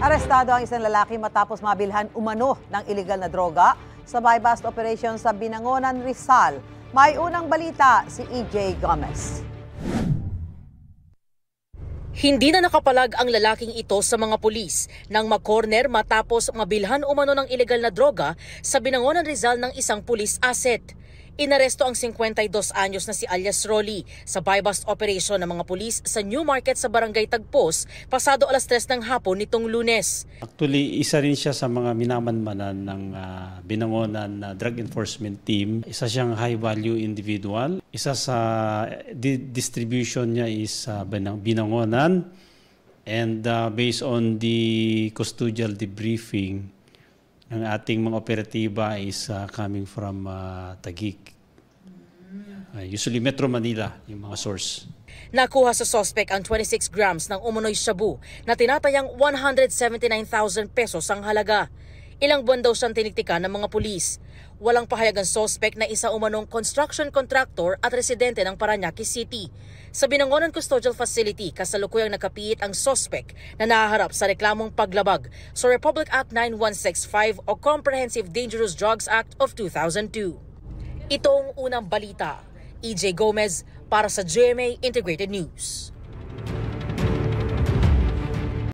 Arestado ang isang lalaki matapos mabilhan umano ng iligal na droga sa buy-bust operation sa Binangonan, Rizal. May unang balita si EJ Gomez. Hindi na nakapalag ang lalaking ito sa mga pulis nang mag-corner matapos mabilhan umano ng iligal na droga sa Binangonan, Rizal ng isang pulis asset. Inaresto ang 52 anyos na si alias Rolly sa buy-bust operation ng mga pulis sa New Market sa Barangay Tagpos pasado alas 3 ng hapon nitong Lunes. Actually, isa rin siya sa mga minamanmanan ng Binangonan Drug Enforcement Team. Isa siyang high-value individual. Isa sa distribution niya is Binangonan. And based on the custodial debriefing, ang ating mga operatiba is coming from Taguig. Usually Metro Manila, yung mga source. Nakuha sa suspect ang 26 grams ng umunoy shabu na tinatayang 179,000 pesos ang halaga. Ilang buwan daw siyang tiniktikan ng mga pulis. Walang pahayag ang suspect na isa umanong construction contractor at residente ng Parañaque City. Sa Binangonan Custodial Facility, kasalukuyang nakapiit ang suspect na nahaharap sa reklamong paglabag sa Republic Act 9165 o Comprehensive Dangerous Drugs Act of 2002. Ito ang unang balita. EJ Gomez para sa GMA Integrated News.